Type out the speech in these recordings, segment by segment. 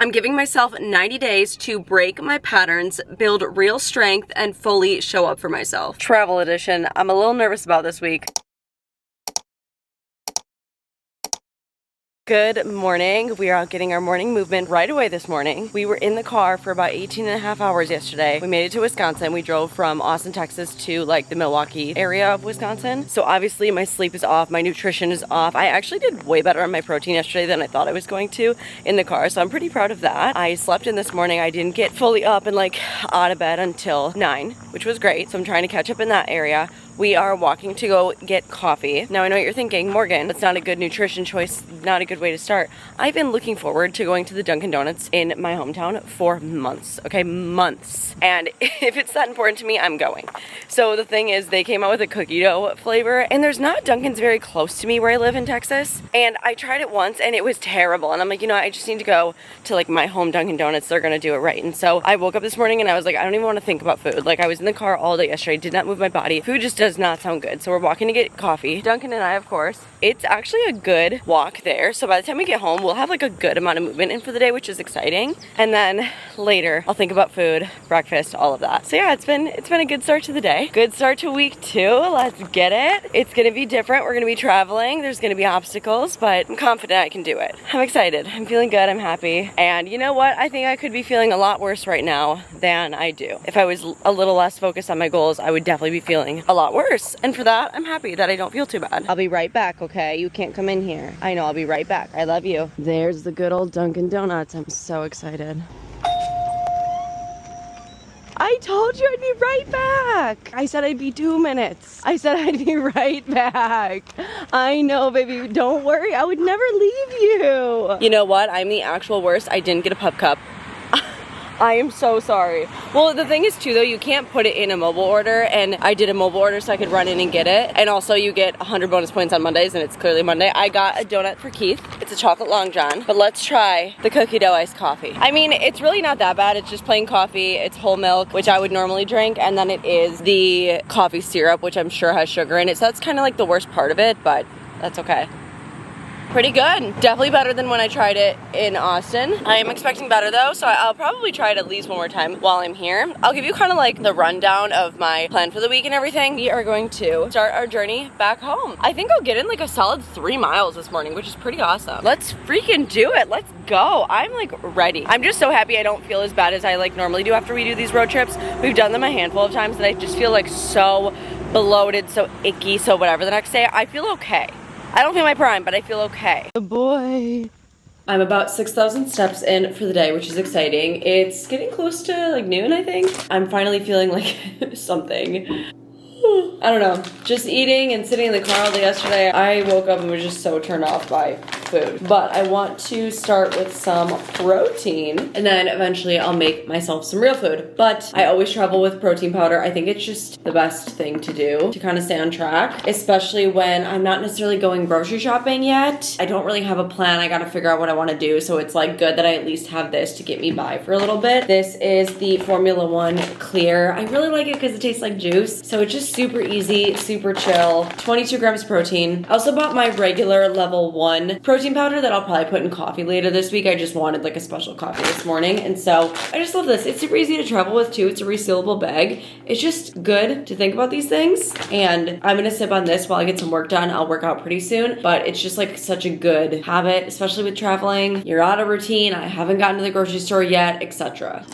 I'm giving myself 90 days to break my patterns, build real strength, and fully show up for myself. Travel edition. I'm a little nervous about this week. Good morning. We are out getting our morning movement right away this morning. We were in the car for about 18 and a half hours yesterday. We made it to Wisconsin. We drove from Austin, Texas to like the Milwaukee area of Wisconsin. So obviously my sleep is off, my nutrition is off. I actually did way better on my protein yesterday than I thought I was going to in the car. So I'm pretty proud of that. I slept in this morning. I didn't get fully up and like out of bed until 9, which was great. So I'm trying to catch up in that area. We are walking to go get coffee. Now I know what you're thinking, Morgan, that's not a good nutrition choice, not a good way to start. I've been looking forward to going to the Dunkin Donuts in my hometown for months, okay, months. And if it's that important to me, I'm going. So the thing is, they came out with a cookie dough flavor, and there's not Dunkin's very close to me where I live in Texas. And I tried it once and it was terrible. And I'm like, you know, I just need to go to like my home Dunkin Donuts. They're gonna do it right. And so I woke up this morning and I was like, I don't even want to think about food. Like I was in the car all day yesterday, did not move my body. Food just does not sound good. So we're walking to get coffee. Duncan and I, of course. It's actually a good walk there. So by the time we get home, we'll have like a good amount of movement in for the day, which is exciting. And then later, I'll think about food, breakfast, all of that. So yeah, it's been a good start to the day. Good start to week 2. Let's get it. It's gonna be different. We're gonna be traveling. There's gonna be obstacles, but I'm confident I can do it. I'm excited. I'm feeling good. I'm happy. And you know what? I think I could be feeling a lot worse right now than I do. If I was a little less focused on my goals, I would definitely be feeling a lot worse. And for that, I'm happy that I don't feel too bad. I'll be right back, okay? You can't come in here. I know, I'll be right back. I love you. There's the good old Dunkin Donuts. I'm so excited. I told you I'd be right back. I said I'd be 2 minutes. I said I'd be right back. I know, baby. Don't worry. I would never leave you. You know what? I'm the actual worst. I didn't get a pup cup. I am so sorry. Well, the thing is too though, you can't put it in a mobile order, and I did a mobile order so I could run in and get it. And also you get 100 bonus points on Mondays, and it's clearly Monday. I got a donut for Keith. It's a chocolate long john, but let's try the cookie dough iced coffee. I mean, it's really not that bad. It's just plain coffee. It's whole milk, which I would normally drink, and then it is the coffee syrup, which I'm sure has sugar in it. So that's kind of like the worst part of it, but that's okay. Pretty good. Definitely better than when I tried it in Austin. I am expecting better though, so I'll probably try it at least one more time while I'm here. I'll give you kind of like the rundown of my plan for the week and everything. We are going to start our journey back home. I think I'll get in like a solid 3 miles this morning, which is pretty awesome. Let's freaking do it. Let's go. I'm like ready. I'm just so happy I don't feel as bad as I like normally do after we do these road trips. We've done them a handful of times and I just feel like so bloated, so icky, so whatever. The next day I feel okay. I don't feel my prime, but I feel okay. The boy. I'm about 6,000 steps in for the day, which is exciting. It's getting close to like noon, I think. I'm finally feeling like something. I don't know. Just eating and sitting in the car all day yesterday, I woke up and was just so turned off by food. But I want to start with some protein, and then eventually I'll make myself some real food. But I always travel with protein powder. I think it's just the best thing to do to kind of stay on track, especially when I'm not necessarily going grocery shopping yet. I don't really have a plan. I gotta figure out what I want to do, so it's like good that I at least have this to get me by for a little bit. This is the Formula 1 Clear. I really like it because it tastes like juice, so it's just super easy, super chill. 22 grams protein. I also bought my regular level 1 protein powder that I'll probably put in coffee later this week. I just wanted like a special coffee this morning, and so I just love this. It's super easy to travel with too. It's a resealable bag. It's just good to think about these things, and I'm gonna sip on this while I get some work done. I'll work out pretty soon, but it's just like such a good habit, especially with traveling. You're out of routine. I haven't gotten to the grocery store yet, etc.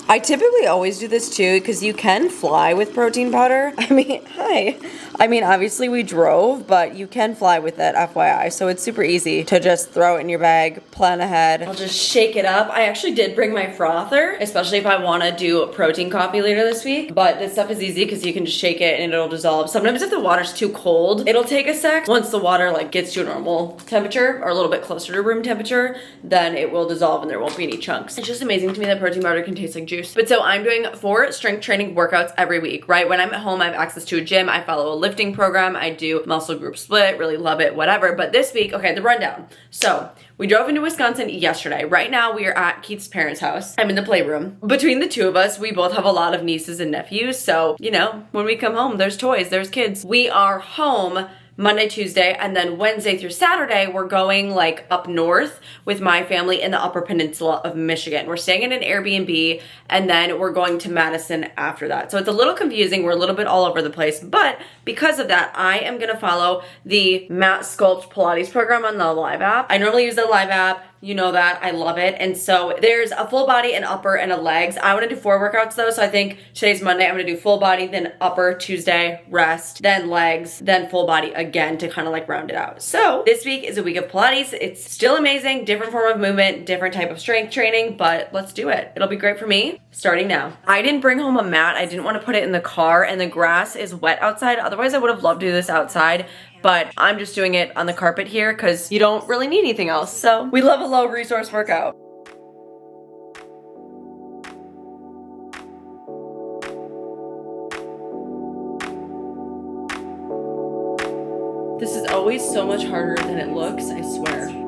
I typically always do this too because you can fly with protein powder. I mean, hi. I mean, obviously we drove, but you can fly with it, FYI. So it's super easy to just throw it in your bag, plan ahead. I'll just shake it up. I actually did bring my frother, especially if I want to do protein coffee later this week. But this stuff is easy because you can just shake it and it'll dissolve. Sometimes if the water's too cold, it'll take a sec. Once the water like gets to a normal temperature or a little bit closer to room temperature, then it will dissolve and there won't be any chunks. It's just amazing to me that protein powder can taste like juice. But so I'm doing 4 strength training workouts every week, right? When I'm at home, I have access to a gym. I follow a lifting program. I do muscle group split, really love it, whatever. But this week, okay, the rundown. So we drove into Wisconsin yesterday. Right now we are at Keith's parents' house. I'm in the playroom. Between the two of us, we both have a lot of nieces and nephews. So, you know, when we come home, there's toys, there's kids. We are home Monday, Tuesday, and then Wednesday through Saturday, we're going like up north with my family in the Upper Peninsula of Michigan. We're staying in an Airbnb, and then we're going to Madison after that. So it's a little confusing. We're a little bit all over the place, but because of that, I am gonna follow the Mat Sculpt Pilates program on the Live app. I normally use the Live app. You know that, I love it. And so there's a full body, an upper, and a legs. I wanna do 4 workouts though, so I think today's Monday, I'm gonna do full body, then upper, Tuesday, rest, then legs, then full body again to kind of like round it out. So this week is a week of Pilates. It's still amazing, different form of movement, different type of strength training, but let's do it. It'll be great for me, starting now. I didn't bring home a mat. I didn't wanna put it in the car, and the grass is wet outside. Otherwise, I would have loved to do this outside, but I'm just doing it on the carpet here because you don't really need anything else. So we love a low resource workout. This is always so much harder than it looks, I swear.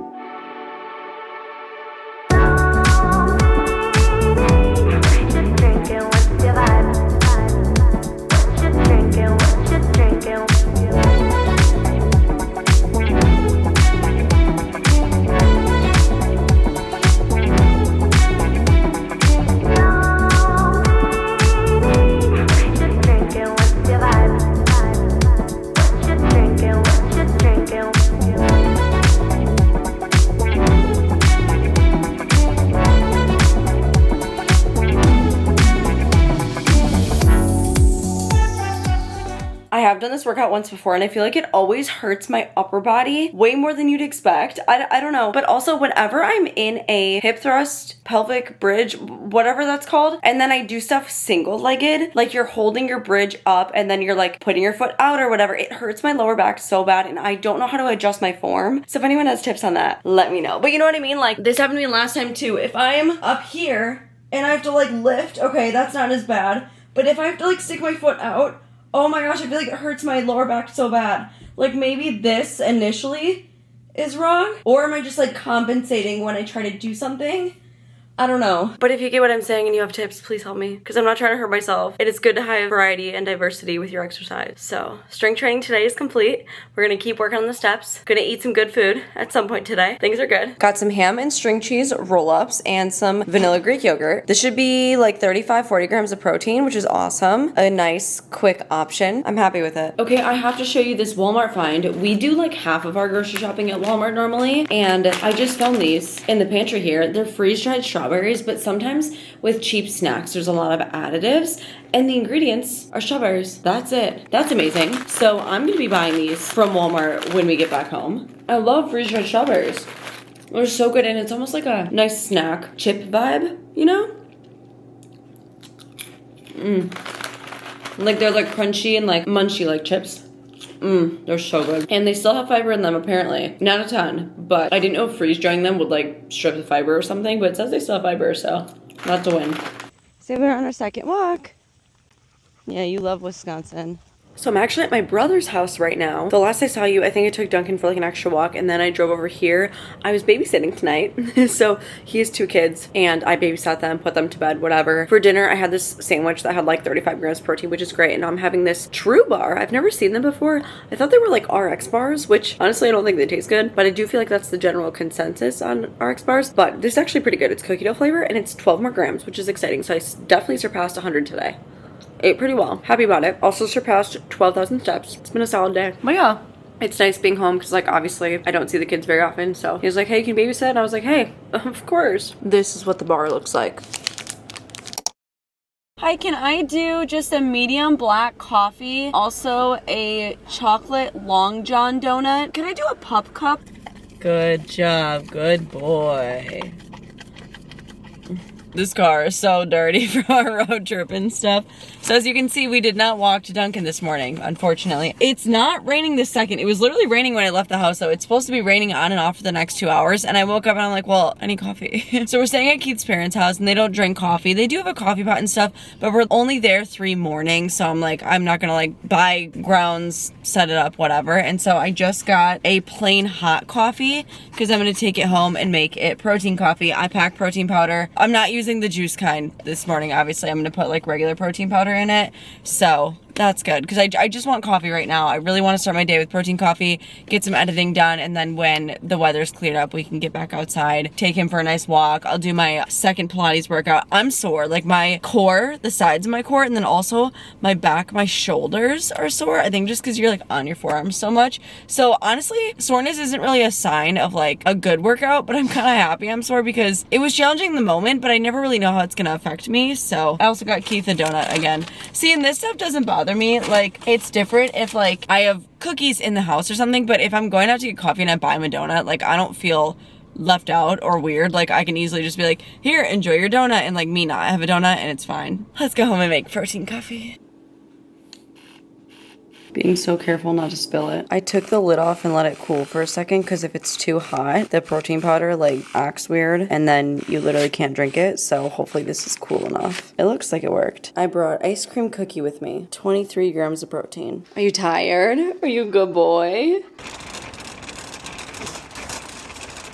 I have done this workout once before, and I feel like it always hurts my upper body way more than you'd expect. I don't know. But also, whenever I'm in a hip thrust, pelvic bridge, whatever that's called, and then I do stuff single-legged, like you're holding your bridge up and then you're like putting your foot out or whatever, it hurts my lower back so bad, and I don't know how to adjust my form. So if anyone has tips on that, let me know. But you know what I mean? Like, this happened to me last time too. If I'm up here and I have to like lift, okay, that's not as bad. But if I have to like stick my foot out, oh my gosh, I feel like it hurts my lower back so bad. Like maybe this initially is wrong, or am I just like compensating when I try to do something? I don't know. But if you get what I'm saying and you have tips, please help me, because I'm not trying to hurt myself. It is good to have variety and diversity with your exercise. So strength training today is complete. We're gonna keep working on the steps. Gonna eat some good food at some point today. Things are good. Got some ham and string cheese roll-ups and some vanilla Greek yogurt. This should be like 40 grams of protein, which is awesome. A nice quick option. I'm happy with it. Okay, I have to show you this Walmart find. We do like half of our grocery shopping at Walmart normally, and I just found these in the pantry here. They're freeze-dried strawberries, but sometimes with cheap snacks, there's a lot of additives, and the ingredients are strawberries. That's it. That's amazing. So I'm gonna be buying these from Walmart when we get back home. I love freeze-dried strawberries. They're so good, and it's almost like a nice snack chip vibe, you know? Like they're like crunchy and like munchy like chips. They're so good. And they still have fiber in them apparently. Not a ton, but I didn't know if freeze drying them would like strip the fiber or something, but it says they still have fiber, so that's a win. So we're on our second walk. Yeah, you love Wisconsin. So I'm actually at my brother's house right now. The last I saw you, I think I took Dunkin for like an extra walk, and then I drove over here. I was babysitting tonight. So he has 2 kids, and I babysat them, put them to bed, whatever. For dinner, I had this sandwich that had like 35 grams of protein, which is great. And I'm having this True Bar. I've never seen them before. I thought they were like RX bars, which honestly I don't think they taste good, but I do feel like that's the general consensus on RX bars. But this is actually pretty good. It's cookie dough flavor, and it's 12 more grams, which is exciting. So I definitely surpassed 100 today. Ate pretty well. Happy about it. Also surpassed 12,000 steps. It's been a solid day. But yeah, it's nice being home because like obviously I don't see the kids very often. So he was like, hey, can you babysit? And I was like, hey, of course. This is what the bar looks like. Hi, can I do just a medium black coffee? Also a chocolate Long John donut. Can I do a pup cup? Good job. Good boy. This car is so dirty from our road trip and stuff. So as you can see, we did not walk to Dunkin this morning, unfortunately. It's not raining this second. It was literally raining when I left the house, though. It's supposed to be raining on and off for the next 2 hours. And I woke up and I'm like, well, I need coffee. So we're staying at Keith's parents' house, and they don't drink coffee. They do have a coffee pot and stuff, but we're only there 3 mornings. So I'm like, I'm not gonna like buy grounds, set it up, whatever. And so I just got a plain hot coffee because I'm gonna take it home and make it protein coffee. I pack protein powder. I'm not using the juice kind this morning, obviously. I'm gonna put like regular protein powder in it. So That's good, because I just want coffee right now. I really want to start my day with protein coffee, get some editing done, and then when the weather's cleared up, we can get back outside, take him for a nice walk. I'll do my second Pilates workout. I'm sore. Like my core, the sides of my core, and then also my back, my shoulders are sore. I think just because you're like on your forearms so much. So honestly, soreness isn't really a sign of like a good workout, but I'm kind of happy I'm sore because it was challenging in the moment, but I never really know how it's gonna affect me. So I also got Keith a donut again. See, and this stuff doesn't bother me. Like, it's different if like I have cookies in the house or something, but if I'm going out to get coffee and I buy him a donut, like I don't feel left out or weird. Like I can easily just be like, here, enjoy your donut, and like me not have a donut, and it's fine. Let's go home and make protein coffee. Being so careful not to spill it. I took the lid off and let it cool for a second because if it's too hot, the protein powder like acts weird and then you literally can't drink it. So hopefully this is cool enough. It looks like it worked. I brought ice cream cookie with me. 23 grams of protein. Are you tired? Are you a good boy?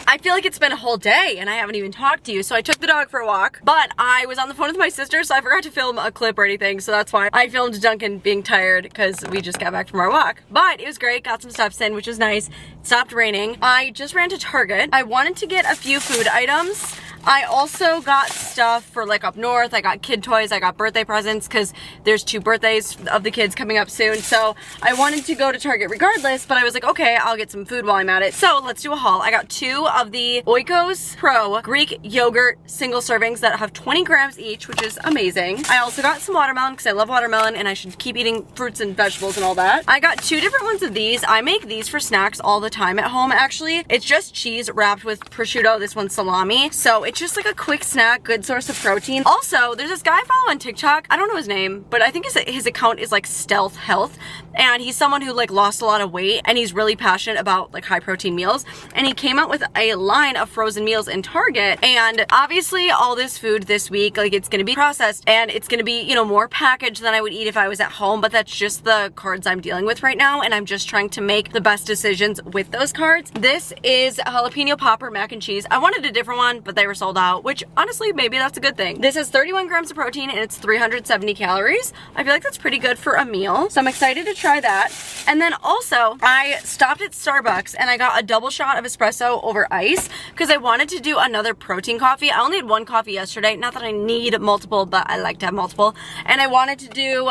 I feel like it's been a whole day and I haven't even talked to you. So I took the dog for a walk, but I was on the phone with my sister, so I forgot to film a clip or anything. So that's why I filmed Dunkin being tired because we just got back from our walk. But it was great, got some stuff in, which was nice. It stopped raining. I just ran to Target. I wanted to get a few food items. I also got stuff for like up north. I got kid toys, I got birthday presents because there's 2 birthdays of the kids coming up soon. So I wanted to go to Target regardless, but I was like, okay, I'll get some food while I'm at it. So let's do a haul. I got 2 of the Oikos Pro Greek yogurt single servings that have 20 grams each, which is amazing. I also got some watermelon because I love watermelon and I should keep eating fruits and vegetables and all that. I got 2 different ones of these. I make these for snacks all the time at home actually. It's just cheese wrapped with prosciutto. This one's salami. So it's just like a quick snack, good source of protein. Also, there's this guy I follow on TikTok. I don't know his name, but I think his account is like Stealth Health. And he's someone who like lost a lot of weight and he's really passionate about like high protein meals. And he came out with a line of frozen meals in Target. And obviously all this food this week, like it's gonna be processed and it's gonna be, you know, more packaged than I would eat if I was at home, but that's just the cards I'm dealing with right now. And I'm just trying to make the best decisions with those cards. This is a jalapeno popper mac and cheese. I wanted a different one, but they were sold out, which honestly, maybe that's a good thing. This has 31 grams of protein and it's 370 calories. I feel like that's pretty good for a meal. So I'm excited to try that. And then also I stopped at Starbucks and I got a double shot of espresso over ice because I wanted to do another protein coffee. I only had 1 coffee yesterday. Not that I need multiple, but I like to have multiple. And I wanted to do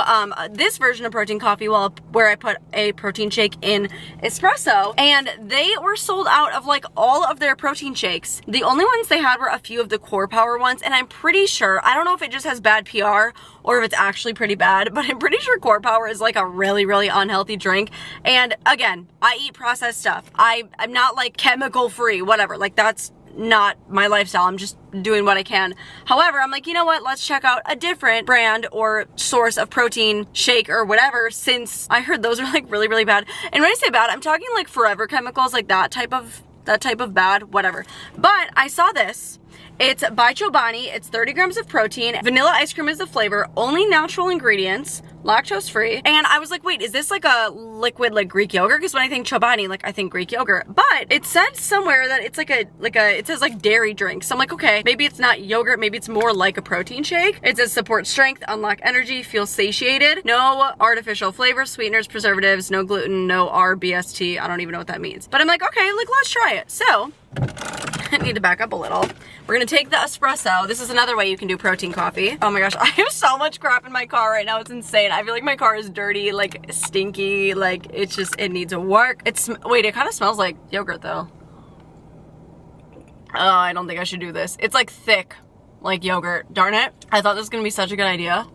this version of protein coffee where I put a protein shake in espresso, and they were sold out of like all of their protein shakes. The only ones they had were a few of the Core Power ones, and I'm pretty sure, I don't know if it just has bad PR or if it's actually pretty bad, but I'm pretty sure Core Power is like a really, really unhealthy drink. And again, I eat processed stuff. I'm not like chemical free, whatever. Like that's not my lifestyle. I'm just doing what I can. However, I'm like, you know what? Let's check out a different brand or source of protein shake or whatever, since I heard those are like really, really bad. And when I say bad, I'm talking like forever chemicals, like that type of bad, whatever. But I saw this. It's by Chobani. It's 30 grams of protein. Vanilla ice cream is the flavor. Only natural ingredients. Lactose free. And I was like, wait, is this like a liquid like Greek yogurt? Because when I think Chobani, like I think Greek yogurt. But it said somewhere that it's it says like dairy drink. So I'm like, okay, maybe it's not yogurt. Maybe it's more like a protein shake. It says support strength, unlock energy, feel satiated. No artificial flavors, sweeteners, preservatives, no gluten, no RBST. I don't even know what that means. But I'm like, okay, like let's try it. So I need to back up a little. We're gonna take the espresso. This is another way you can do protein coffee. Oh my gosh, I have so much crap in my car right now. It's insane. I feel like my car is dirty, like stinky, like it's just, it needs work. Wait, it kind of smells like yogurt though. Oh, I don't think I should do this. It's like thick, like yogurt. Darn it. I thought this was gonna be such a good idea.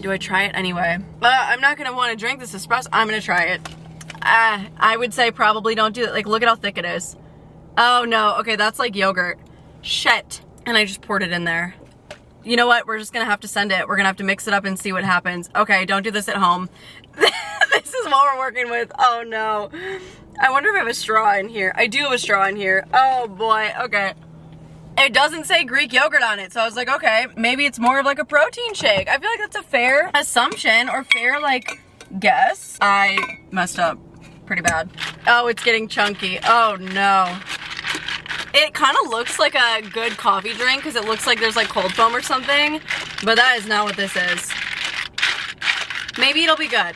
Do I try it anyway? I'm not gonna wanna drink this espresso. I'm gonna try it. I would say probably don't do it. Like, look at how thick it is. Oh no, okay, that's like yogurt. Shit. And I just poured it in there. You know what? We're just gonna have to send it. We're gonna have to mix it up and see what happens. Okay, don't do this at home. This is what we're working with. Oh no. I wonder if I have a straw in here. I do have a straw in here. Oh boy, okay. It doesn't say Greek yogurt on it, so I was like, okay, maybe it's more of like a protein shake. I feel like that's a fair assumption or fair, like, guess. I messed up pretty bad. Oh, it's getting chunky. Oh no. It kind of looks like a good coffee drink because it looks like there's like cold foam or something, but that is not what this is. Maybe it'll be good.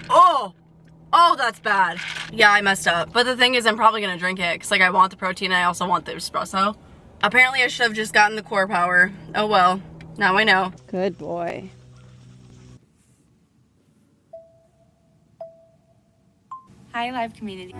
Oh, that's bad. Yeah, I messed up. But the thing is, I'm probably gonna drink it because like I want the protein and I also want the espresso. Apparently I should have just gotten the core power. Oh well, now I know. Good boy. Hi, live community.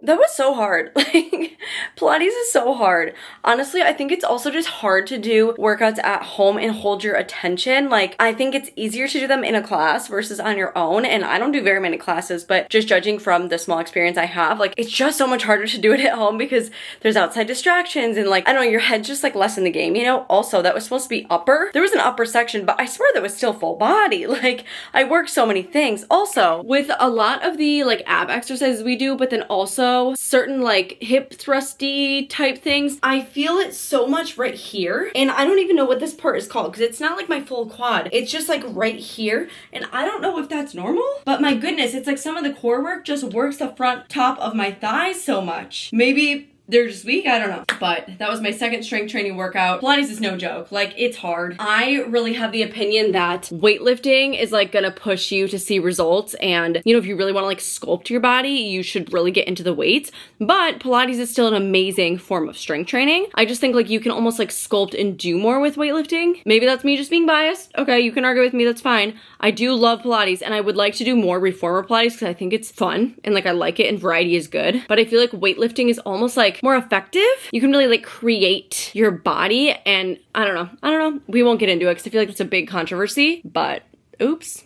That was so hard. Like, Pilates is so hard. Honestly, I think it's also just hard to do workouts at home and hold your attention. Like, I think it's easier to do them in a class versus on your own. And I don't do very many classes, but just judging from the small experience I have, like, it's just so much harder to do it at home because there's outside distractions and like, I don't know, your head's just like less in the game, you know? Also, that was supposed to be upper. There was an upper section, but I swear that was still full body. Like, I worked so many things. Also, with a lot of the like ab exercises we do, but then also certain like hip thrusty type things, I feel it so much right here, and I don't even know what this part is called because it's not like my full quad, it's just like right here, and I don't know if that's normal, but my goodness, it's like some of the core work just works the front top of my thighs so much. Maybe they're just weak, I don't know. But that was my second strength training workout. Pilates is no joke. Like, it's hard. I really have the opinion that weightlifting is like gonna push you to see results, and you know, if you really want to like sculpt your body, you should really get into the weights. But Pilates is still an amazing form of strength training. I just think like you can almost like sculpt and do more with weightlifting. Maybe that's me just being biased. Okay, you can argue with me, that's fine. I do love Pilates, and I would like to do more reformer Pilates because I think it's fun and like I like it and variety is good. But I feel like weightlifting is almost like more effective. You can really like create your body, and I don't know. We won't get into it because I feel like it's a big controversy, but oops.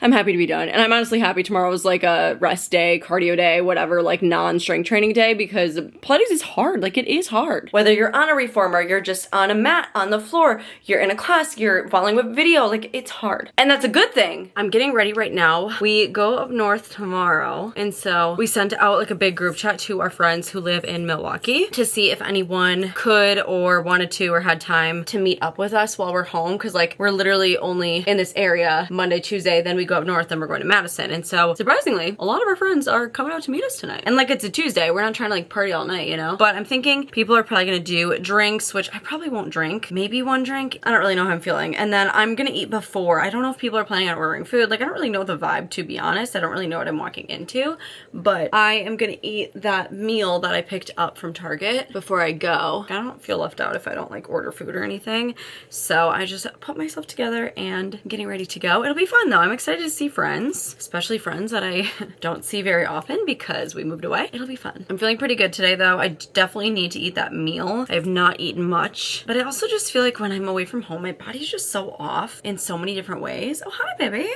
I'm happy to be done. And I'm honestly happy tomorrow is like a rest day, cardio day, whatever, like non-strength training day, because Pilates is hard. Like, it is hard. Whether you're on a reformer, you're just on a mat, on the floor, you're in a class, you're following with video, like, it's hard. And that's a good thing. I'm getting ready right now. We go up north tomorrow. And so we sent out like a big group chat to our friends who live in Milwaukee to see if anyone could or wanted to or had time to meet up with us while we're home. Cause like, we're literally only in this area Monday, Tuesday, then we go up north, then we're going to Madison. And so surprisingly, a lot of our friends are coming out to meet us tonight. And like, it's a Tuesday, we're not trying to like party all night, you know? But I'm thinking people are probably gonna do drinks, which I probably won't drink. Maybe one drink. I don't really know how I'm feeling. And then I'm gonna eat before. I don't know if people are planning on ordering food. Like, I don't really know the vibe, to be honest. I don't really know what I'm walking into, but I am gonna eat that meal that I picked up from Target before I go. I don't feel left out if I don't like order food or anything. So I just put myself together and I'm getting ready to go. It'll be fun though. I'm excited to see friends, especially friends that I don't see very often because we moved away. It'll be fun. I'm feeling pretty good today though. I definitely need to eat that meal. I have not eaten much, but I also just feel like when I'm away from home, my body's just so off in so many different ways. Oh, hi, baby.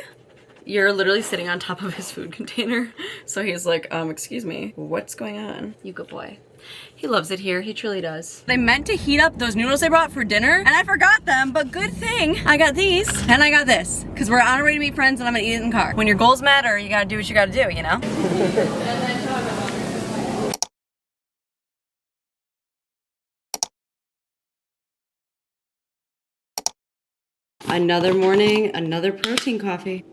You're literally sitting on top of his food container. So he's like, excuse me, what's going on? You good boy. He loves it here, he truly does. They meant to heat up those noodles I brought for dinner and I forgot them, but good thing I got these and I got this because we're on our way to meet friends and I'm gonna eat it in the car. When your goals matter, you gotta do what you gotta do, you know? Another morning, another protein coffee.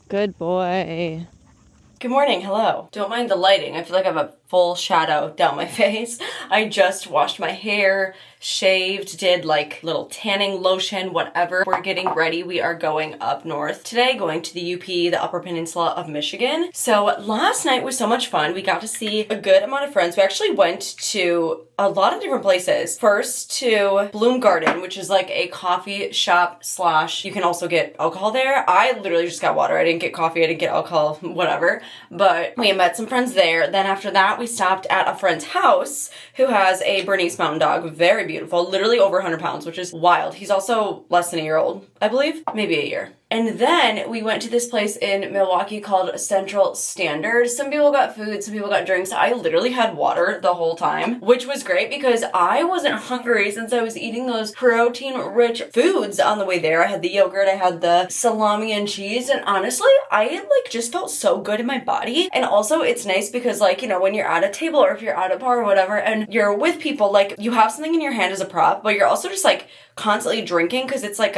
Good boy. Good morning, hello. Don't mind the lighting. I feel like I have a full shadow down my face. I just washed my hair, shaved, did like little tanning lotion, whatever. We're getting ready. We are going up north today, going to the UP, the Upper Peninsula of Michigan. So last night was so much fun. We got to see a good amount of friends. We actually went to a lot of different places. First to Bloom Garden, which is like a coffee shop slash, you can also get alcohol there. I literally just got water. I didn't get coffee. I didn't get alcohol, whatever. But we met some friends there. Then after that, we stopped at a friend's house who has a Bernese Mountain Dog. Very beautiful. Literally over 100 pounds, which is wild. He's also less than a year old, I believe. Maybe a year. And then we went to this place in Milwaukee called Central Standard. Some people got food, some people got drinks. I literally had water the whole time, which was great because I wasn't hungry since I was eating those protein-rich foods on the way there. I had the yogurt, I had the salami and cheese, and honestly, I like just felt so good in my body. And also it's nice because like, you know, when you're at a table or if you're at a bar or whatever and you're with people, like you have something in your hand as a prop, but you're also just like constantly drinking because it's like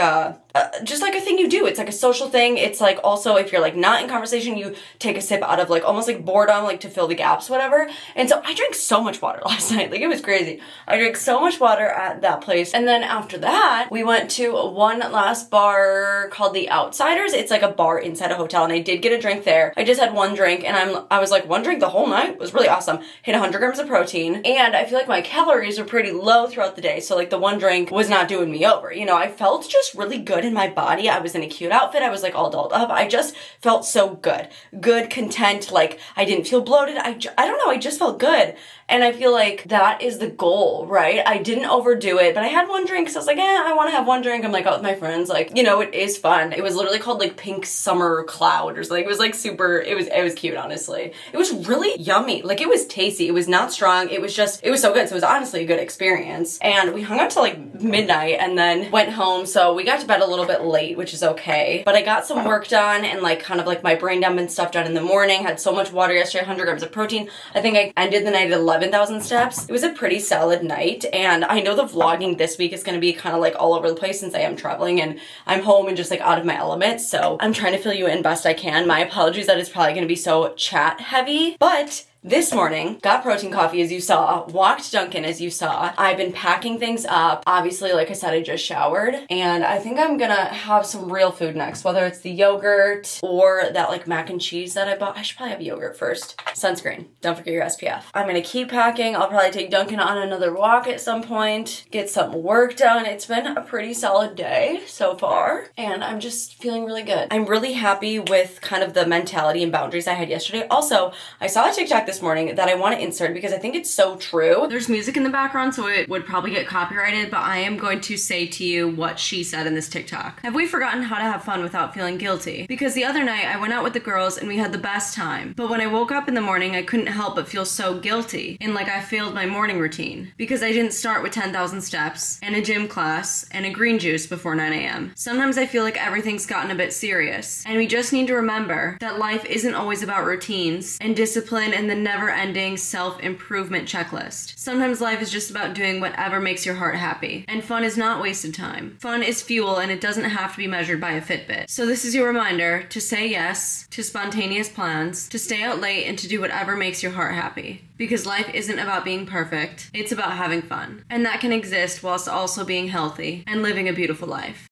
just like a thing you do. It's like a social thing. It's like also if you're like not in conversation, you take a sip out of like almost like boredom, like to fill the gaps, whatever. And so I drank so much water last night. Like it was crazy. I drank so much water at that place. And then after that, we went to one last bar called The Outsiders. It's like a bar inside a hotel, and I did get a drink there. I just had one drink, and I was like, one drink the whole night. It was really awesome. Hit 100 grams of protein, and I feel like my calories were pretty low throughout the day. So like the one drink was not doing me over. You know, I felt just really good in my body. I was in a cute outfit. I was like all dolled up. I just felt so good. Good, content. Like I didn't feel bloated. I don't know. I just felt good. And I feel like that is the goal, right? I didn't overdo it, but I had one drink. So I was like, I want to have one drink. I'm like out with my friends. Like, you know, it is fun. It was literally called like Pink Summer Cloud or something. It was like super, it was cute, honestly. It was really yummy. Like it was tasty. It was not strong. It was so good. So it was honestly a good experience. And we hung out till like midnight and then went home. So we got to bed a little bit late, which is okay. But I got some work done and like kind of like my brain dump and stuff done in the morning. Had so much water yesterday, 100 grams of protein. I think I ended the night at 11,000 steps. It was a pretty solid night. And I know the vlogging this week is going to be kind of like all over the place since I am traveling and I'm home and just like out of my element. So I'm trying to fill you in best I can. My apologies that it's probably going to be so chat heavy, but this morning, got protein coffee as you saw, walked Dunkin as you saw. I've been packing things up. Obviously, like I said, I just showered and I think I'm gonna have some real food next, whether it's the yogurt or that like mac and cheese that I bought. I should probably have yogurt first. Sunscreen, don't forget your SPF. I'm gonna keep packing. I'll probably take Dunkin on another walk at some point, get some work done. It's been a pretty solid day so far and I'm just feeling really good. I'm really happy with kind of the mentality and boundaries I had yesterday. Also, I saw a TikTok this morning that I want to insert because I think it's so true. There's music in the background, so it would probably get copyrighted, but I am going to say to you what she said in this TikTok. Have we forgotten how to have fun without feeling guilty? Because the other night I went out with the girls and we had the best time, but when I woke up in the morning I couldn't help but feel so guilty and like I failed my morning routine because I didn't start with 10,000 steps and a gym class and a green juice before 9 a.m. Sometimes I feel like everything's gotten a bit serious and we just need to remember that life isn't always about routines and discipline and the never-ending self-improvement checklist. Sometimes life is just about doing whatever makes your heart happy. And fun is not wasted time. Fun is fuel and it doesn't have to be measured by a Fitbit. So this is your reminder to say yes to spontaneous plans, to stay out late, and to do whatever makes your heart happy. Because life isn't about being perfect, it's about having fun. And that can exist whilst also being healthy and living a beautiful life.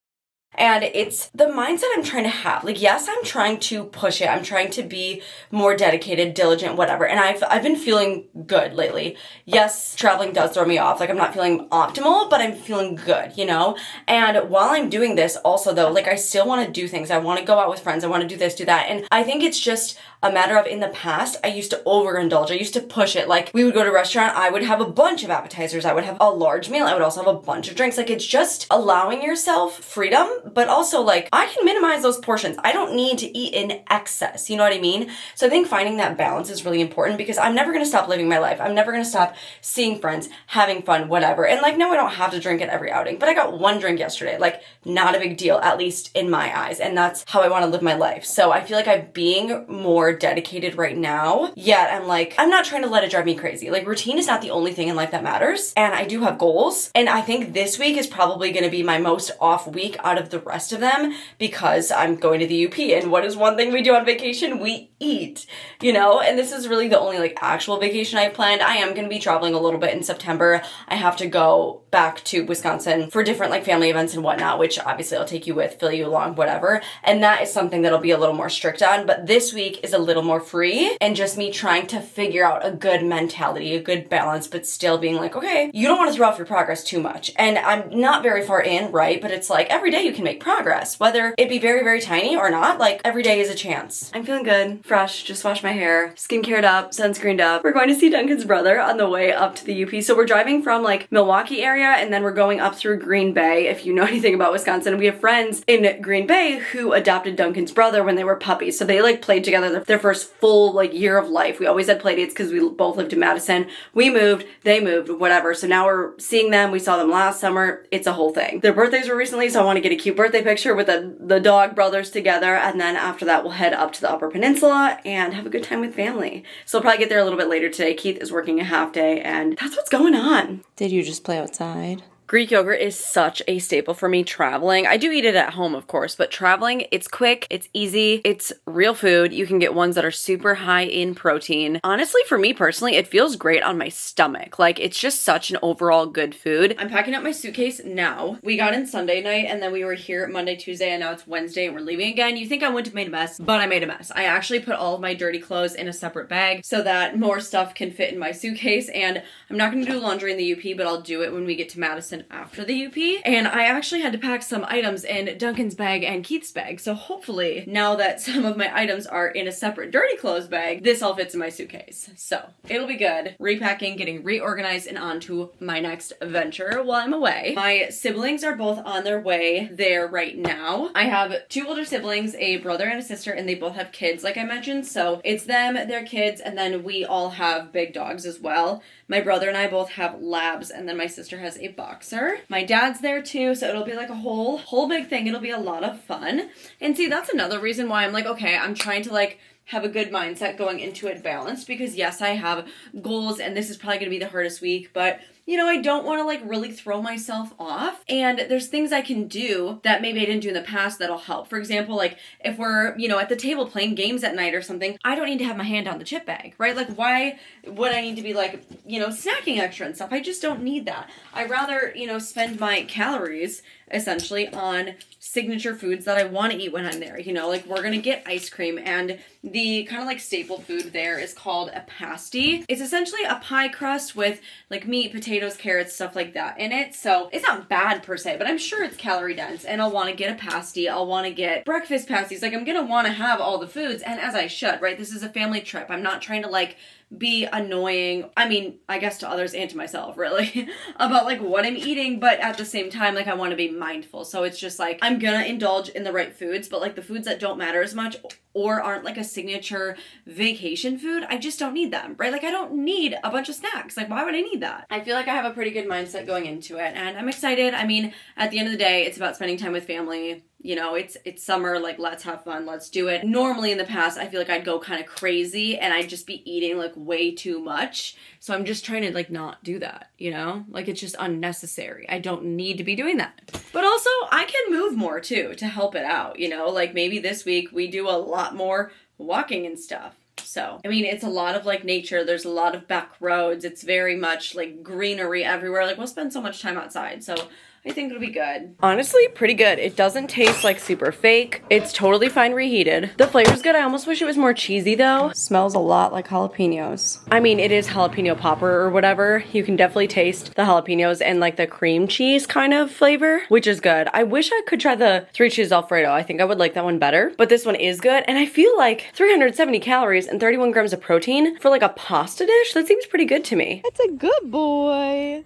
And it's the mindset I'm trying to have. Like, yes, I'm trying to push it. I'm trying to be more dedicated, diligent, whatever. And I've been feeling good lately. Yes, traveling does throw me off. Like, I'm not feeling optimal, but I'm feeling good, you know? And while I'm doing this also though, like I still want to do things. I want to go out with friends. I want to do this, do that. And I think it's just a matter of in the past, I used to overindulge. I used to push it. Like we would go to a restaurant, I would have a bunch of appetizers. I would have a large meal. I would also have a bunch of drinks. Like it's just allowing yourself freedom, but also like I can minimize those portions. I don't need to eat in excess. You know what I mean? So I think finding that balance is really important because I'm never going to stop living my life. I'm never going to stop seeing friends, having fun, whatever. And like, no, I don't have to drink at every outing, but I got one drink yesterday. Like not a big deal, at least in my eyes. And that's how I want to live my life. So I feel like I'm being more dedicated right now. Yet I'm like, I'm not trying to let it drive me crazy. Like routine is not the only thing in life that matters. And I do have goals. And I think this week is probably going to be my most off week out of the rest of them because I'm going to the UP. And what is one thing we do on vacation? We eat, you know? And this is really the only like actual vacation I planned. I am going to be traveling a little bit in September. I have to go back to Wisconsin for different like family events and whatnot, which obviously I'll take you with, fill you along, whatever. And that is something that'll be a little more strict on. But this week is a little more free and just me trying to figure out a good mentality, a good balance, but still being like, okay, you don't want to throw off your progress too much. And I'm not very far in, right? But it's like every day you can make progress, whether it be very, very tiny or not, like every day is a chance. I'm feeling good, fresh, just washed my hair, skincared up, sunscreened up. We're going to see Duncan's brother on the way up to the UP. So we're driving from like Milwaukee area and then we're going up through Green Bay. If you know anything about Wisconsin, we have friends in Green Bay who adopted Duncan's brother when they were puppies. So they like played together their first full like year of life. We always had play dates because we both lived in Madison. We moved, they moved, whatever. So now we're seeing them. We saw them last summer. It's a whole thing. Their birthdays were recently, so I want to get a cute birthday picture with the dog brothers together. And then after that, we'll head up to the Upper Peninsula and have a good time with family. So I'll probably get there a little bit later today. Keith is working a half day and that's what's going on. Did you just play outside? Greek yogurt is such a staple for me traveling. I do eat it at home, of course, but traveling, it's quick, it's easy, it's real food. You can get ones that are super high in protein. Honestly, for me personally, it feels great on my stomach. Like, it's just such an overall good food. I'm packing up my suitcase now. We got in Sunday night, and then we were here Monday, Tuesday, and now it's Wednesday, and we're leaving again. You think I wouldn't have made a mess, but I made a mess. I actually put all of my dirty clothes in a separate bag so that more stuff can fit in my suitcase, and I'm not going to do laundry in the UP, but I'll do it when we get to Madison after the UP. And I actually had to pack some items in Duncan's bag and Keith's bag. So hopefully now that some of my items are in a separate dirty clothes bag, this all fits in my suitcase. So it'll be good. Repacking, getting reorganized, and on to my next venture while I'm away. My siblings are both on their way there right now. I have two older siblings, a brother and a sister, and they both have kids like I mentioned. So it's them, their kids, and then we all have big dogs as well. My brother and I both have labs, and then my sister has a boxer. My dad's there too, so it'll be like a whole big thing. It'll be a lot of fun. And see, that's another reason why I'm like, okay, I'm trying to like have a good mindset going into it balanced, because yes, I have goals and this is probably gonna be the hardest week, but you know, I don't want to like really throw myself off, and there's things I can do that maybe I didn't do in the past that'll help. For example, like if we're, you know, at the table playing games at night or something, I don't need to have my hand on the chip bag, right? Like why would I need to be like, you know, snacking extra and stuff? I just don't need that. I'd rather, you know, spend my calories essentially on signature foods that I want to eat when I'm there. You know, like we're gonna get ice cream, and the kind of like staple food there is called a pasty. It's essentially a pie crust with like meat, potatoes, carrots, stuff like that in it. So it's not bad per se, but I'm sure it's calorie dense, and I'll want to get a pasty. I'll want to get breakfast pasties. Like I'm gonna want to have all the foods, and as I should, right? This is a family trip. I'm not trying to like be annoying, I mean, I guess to others and to myself, really, about like what I'm eating, but at the same time, like I want to be mindful. So it's just like, I'm gonna indulge in the right foods, but like the foods that don't matter as much or aren't like a signature vacation food, I just don't need them, right? Like I don't need a bunch of snacks. Like why would I need that? I feel like I have a pretty good mindset going into it, and I'm excited. I mean, at the end of the day, it's about spending time with family. You know, it's summer, like let's have fun, let's do it. Normally in the past, I feel like I'd go kind of crazy and I'd just be eating like way too much. So I'm just trying to like not do that, you know? Like it's just unnecessary. I don't need to be doing that. But also I can move more too to help it out, you know? Like maybe this week we do a lot more walking and stuff. So, I mean, it's a lot of like nature. There's a lot of back roads. It's very much like greenery everywhere. Like we'll spend so much time outside. So I think it'll be good. Honestly, pretty good. It doesn't taste like super fake. It's totally fine reheated. The flavor's good. I almost wish it was more cheesy though. Smells a lot like jalapenos. I mean, it is jalapeno popper or whatever. You can definitely taste the jalapenos and like the cream cheese kind of flavor, which is good. I wish I could try the 3 cheese Alfredo. I think I would like that one better, but this one is good. And I feel like 370 calories and 31 grams of protein for like a pasta dish, that seems pretty good to me. That's a good boy.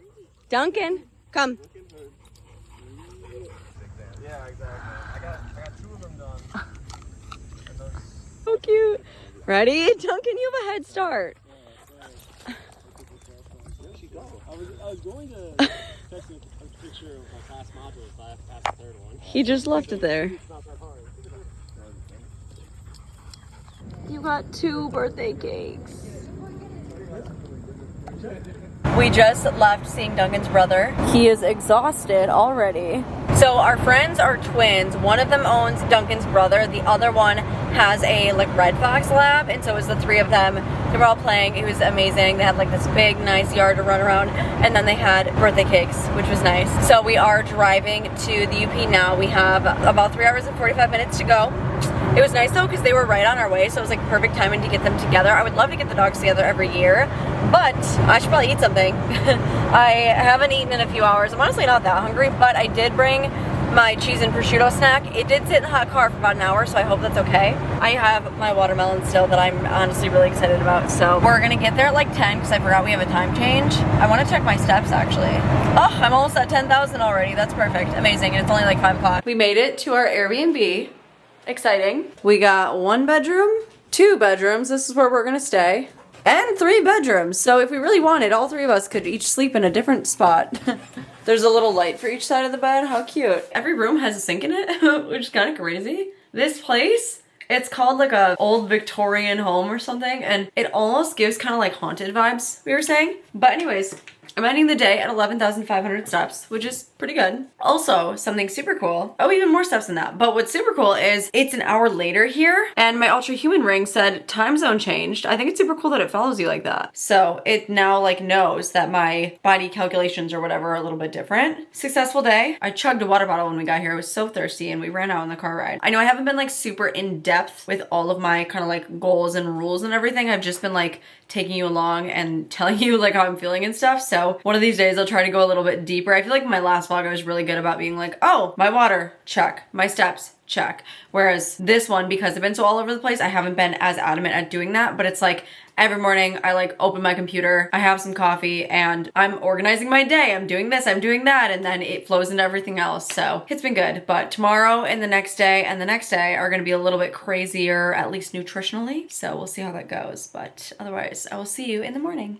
Duncan, come. Yeah, exactly. I got 2 of them done. And those... So cute. Ready? Duncan, you have a head start. Where'd she go? I was going to text a picture of my past modules, but I have to pass the 3rd one. He just left it there. It's not that hard. You got 2 birthday cakes. We just left seeing Duncan's brother. He is exhausted already. So our friends are twins. One of them owns Duncan's brother. The other one has a like Red Fox lab, and so it was the 3 of them. They were all playing. It was amazing. They had like this big, nice yard to run around, and then they had birthday cakes, which was nice. So we are driving to the UP now. We have about 3 hours and 45 minutes to go. It was nice though because they were right on our way, so it was like perfect timing to get them together. I would love to get the dogs together every year, but I should probably eat something. I haven't eaten in a few hours. I'm honestly not that hungry, but I did bring my cheese and prosciutto snack. It did sit in the hot car for about an hour, so I hope that's okay. I have my watermelon still that I'm honestly really excited about, so we're gonna get there at like 10 because I forgot we have a time change. I want to check my steps actually. Oh, I'm almost at 10,000 already. That's perfect. Amazing. And it's only like 5 o'clock. We made it to our Airbnb. Exciting. We got 1 bedroom, 2 bedrooms. This is where we're gonna stay. And 3 bedrooms. So if we really wanted, all 3 of us could each sleep in a different spot. There's a little light for each side of the bed. How cute. Every room has a sink in it, which is kind of crazy. This place, it's called like a old Victorian home or something, and it almost gives kind of like haunted vibes, we were saying. But anyways, I'm ending the day at 11,500 steps, which is pretty good. Also, something super cool. Oh, even more steps than that. But what's super cool is it's an hour later here, and my Ultra Human ring said time zone changed. I think it's super cool that it follows you like that. So it now like knows that my body calculations or whatever are a little bit different. Successful day. I chugged a water bottle when we got here. I was so thirsty and we ran out on the car ride. I know I haven't been like super in depth with all of my kind of like goals and rules and everything. I've just been like taking you along and telling you like how I'm feeling and stuff. So one of these days I'll try to go a little bit deeper. I feel like my last vlog I was really good about being like, oh, my water, check. My steps, check. Whereas this one, because I've been so all over the place, I haven't been as adamant at doing that. But it's like every morning I like open my computer, I have some coffee, and I'm organizing my day. I'm doing this, I'm doing that, and then it flows into everything else. So it's been good. But tomorrow and the next day and the next day are gonna be a little bit crazier, at least nutritionally. So we'll see how that goes. But otherwise, I will see you in the morning.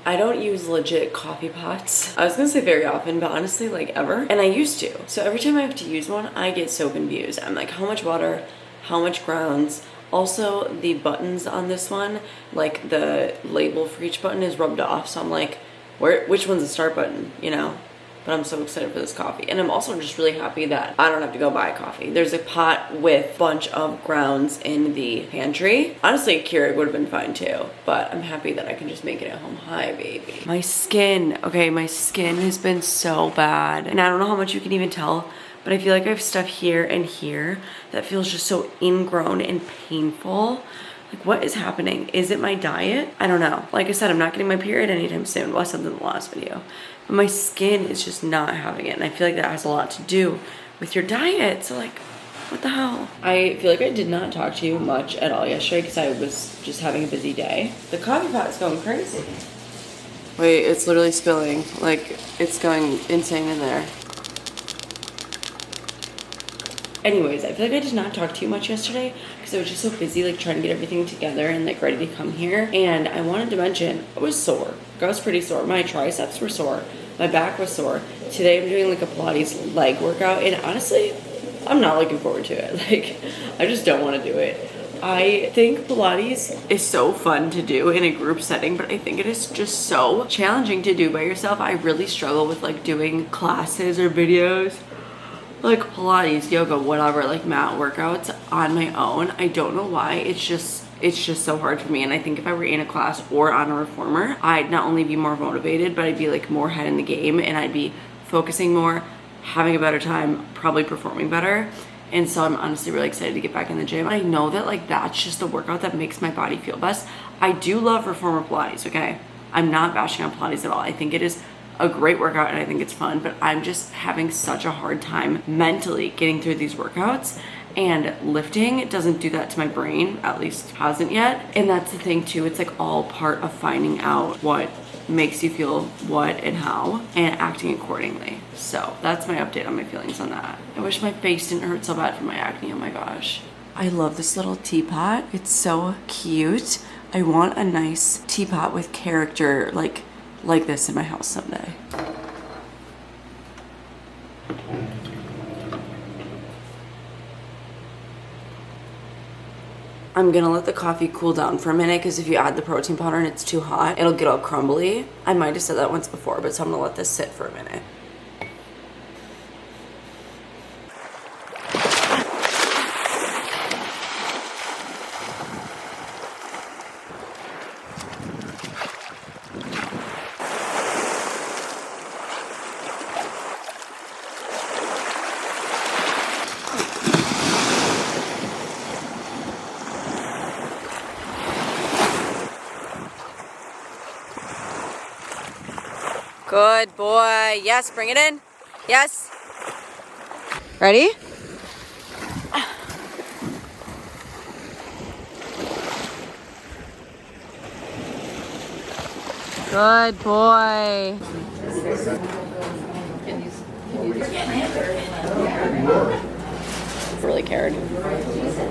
I don't use legit coffee pots. I was gonna say very often, but honestly like ever. And I used to. So every time I have to use one, I get so confused. I'm like, how much water, how much grounds? Also, the buttons on this one, like the label for each button is rubbed off. So I'm like, which one's the start button, you know? But I'm so excited for this coffee. And I'm also just really happy that I don't have to go buy coffee. There's a pot with a bunch of grounds in the pantry. Honestly, a Keurig would have been fine too, but I'm happy that I can just make it at home. Hi, baby. My skin, okay, my skin has been so bad. And I don't know how much you can even tell, but I feel like I have stuff here and here that feels just so ingrown and painful. Like, what is happening? Is it my diet? I don't know. Like I said, I'm not getting my period anytime soon. Well, I said in the last video. But my skin is just not having it. And I feel like that has a lot to do with your diet. So like, what the hell? I feel like I did not talk to you much at all yesterday because I was just having a busy day. The coffee pot is going crazy. Wait, it's literally spilling. Like, it's going insane in there. Anyways, I feel like I did not talk to you much yesterday because I was just so busy like trying to get everything together and like ready to come here. And I wanted to mention, I was sore. I was pretty sore. My triceps were sore. My back was sore. Today I'm doing like a Pilates leg workout, and honestly, I'm not looking forward to it. Like, I just don't want to do it. I think Pilates is so fun to do in a group setting, but I think it is just so challenging to do by yourself. I really struggle with like doing classes or videos, like Pilates, yoga, whatever, like mat workouts on my own. I don't know why. It's just so hard for me. And I think if I were in a class or on a reformer, I'd not only be more motivated, but I'd be like more head in the game, and I'd be focusing more, having a better time, probably performing better. And so I'm honestly really excited to get back in the gym. I know that like that's just the workout that makes my body feel best. I do love reformer Pilates, okay? I'm not bashing on Pilates at all. I think it is a great workout and I think it's fun, but I'm just having such a hard time mentally getting through these workouts, and lifting doesn't do that to my brain, at least hasn't yet. And that's the thing too, it's like all part of finding out what makes you feel what and how and acting accordingly. So that's my update on my feelings on that. I wish my face didn't hurt so bad from my acne, oh my gosh. I love this little teapot. It's so cute. I want a nice teapot with character like this in my house someday. I'm gonna let the coffee cool down for a minute because if you add the protein powder and it's too hot, it'll get all crumbly. I might have said that once before, but so I'm gonna let this sit for a minute. Good boy. Yes, bring it in. Yes. Ready? Good boy. Really cared.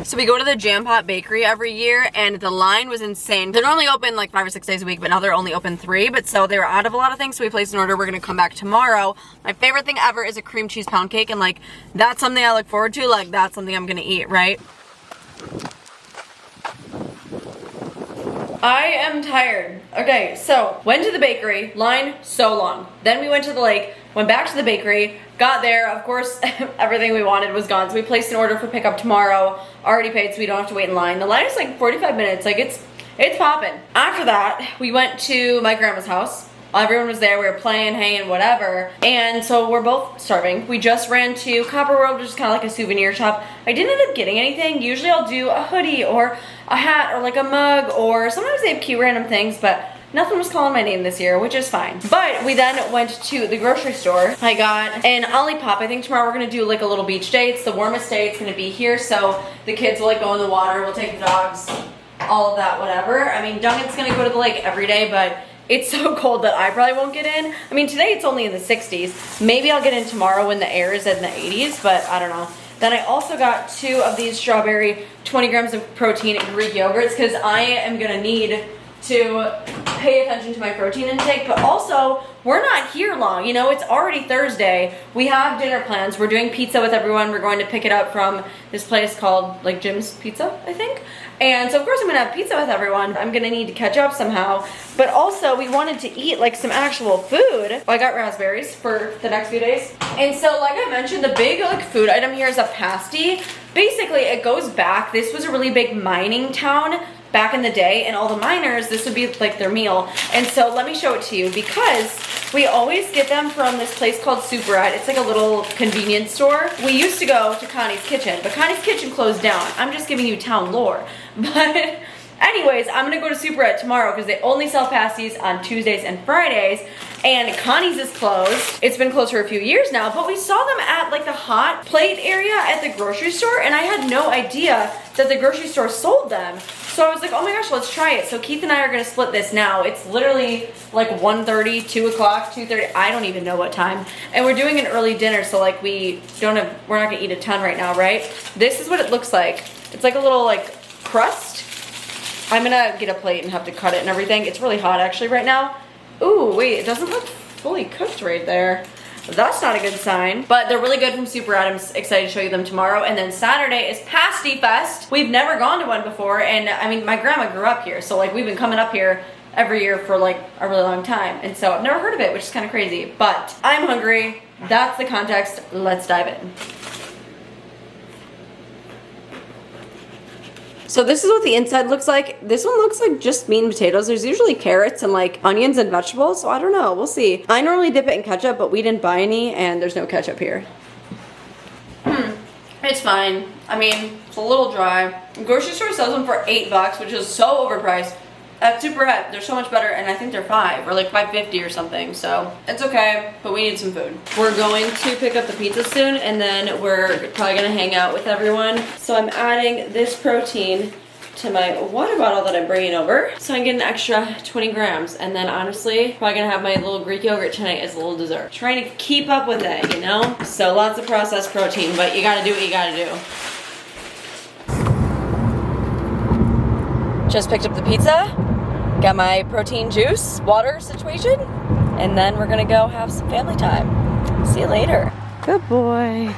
So we go to the Jam Pot Bakery every year, and the line was insane. They're normally open like 5 or 6 days a week, but now they're only open 3. But so they were out of a lot of things, so we placed an order. We're gonna come back tomorrow. My favorite thing ever is a cream cheese pound cake, and like that's something I look forward to. Like that's something I'm gonna eat, right? I am tired. Okay, so went to the bakery, line so long. Then we went to the lake, went back to the bakery, got there, of course, everything we wanted was gone. So we placed an order for pickup tomorrow, already paid so we don't have to wait in line. The line is like 45 minutes, like it's popping. After that, we went to my grandma's house. Everyone was there, we were playing, hanging, whatever. And so we're both starving. We just ran to Copper World, which is kind of like a souvenir shop. I didn't end up getting anything. Usually I'll do a hoodie or a hat or like a mug, or sometimes they have cute random things, but nothing was calling my name this year, which is fine. But we then went to the grocery store. I got an Olipop. I think tomorrow we're gonna do like a little beach day. It's the warmest day it's gonna be here, so the kids will like go in the water, we'll take the dogs, all of that, whatever. I mean, Duncan's gonna go to the lake every day, but it's so cold that I probably won't get in. I mean, today it's only in the 60s. Maybe I'll get in tomorrow when the air is in the 80s, but I don't know. Then I also got 2 of these strawberry 20 grams of protein Greek yogurts because I am gonna need to pay attention to my protein intake, but also we're not here long. You know, it's already Thursday. We have dinner plans. We're doing pizza with everyone. We're going to pick it up from this place called like Jim's Pizza, I think. And so of course I'm gonna have pizza with everyone. I'm gonna need to catch up somehow. But also we wanted to eat like some actual food. Well, I got raspberries for the next few days. And so like I mentioned, the big like food item here is a pasty. Basically it goes back. This was a really big mining town back in the day, and all the miners, this would be like their meal. And so let me show it to you, because we always get them from this place called Superette. It's like a little convenience store. We used to go to Connie's Kitchen, but Connie's Kitchen closed down. I'm just giving you town lore. But anyways, I'm gonna go to Superette tomorrow because they only sell pasties on Tuesdays and Fridays, and Connie's is closed. It's been closed for a few years now, but we saw them at like the hot plate area at the grocery store, and I had no idea that the grocery store sold them. So I was like, oh my gosh, let's try it. So Keith and I are gonna split this now. It's literally like 1:30, 2 o'clock, 2:30, I don't even know what time. And we're doing an early dinner, so like we're not gonna eat a ton right now, right? This is what it looks like. It's like a little like crust. I'm gonna get a plate and have to cut it and everything. It's really hot actually right now. Ooh, wait, it doesn't look fully cooked right there. That's not a good sign. But they're really good from Superette. I'm excited to show you them tomorrow. And then Saturday is Pasty Fest. We've never gone to one before, and I mean, my grandma grew up here, so like we've been coming up here every year for like a really long time. And so I've never heard of it, which is kind of crazy. But I'm hungry. That's the context. Let's dive in. So this is what the inside looks like. This one looks like just meat and potatoes. There's usually carrots and like onions and vegetables, so I don't know, we'll see. I normally dip it in ketchup, but we didn't buy any, and there's no ketchup here. It's fine. I mean, it's a little dry. The grocery store sells them for $8, which is so overpriced. At Superette, they're so much better, and I think they're $5 or like $5.50 or something, so it's okay, but we need some food. We're going to pick up the pizza soon, and then we're probably gonna hang out with everyone. So I'm adding this protein to my water bottle that I'm bringing over, so I get an extra 20 grams, and then honestly, probably gonna have my little Greek yogurt tonight as a little dessert. Trying to keep up with it, you know? So lots of processed protein, but you gotta do what you gotta do. Just picked up the pizza, got my protein juice, water situation, and then we're gonna go have some family time. See you later. Good boy.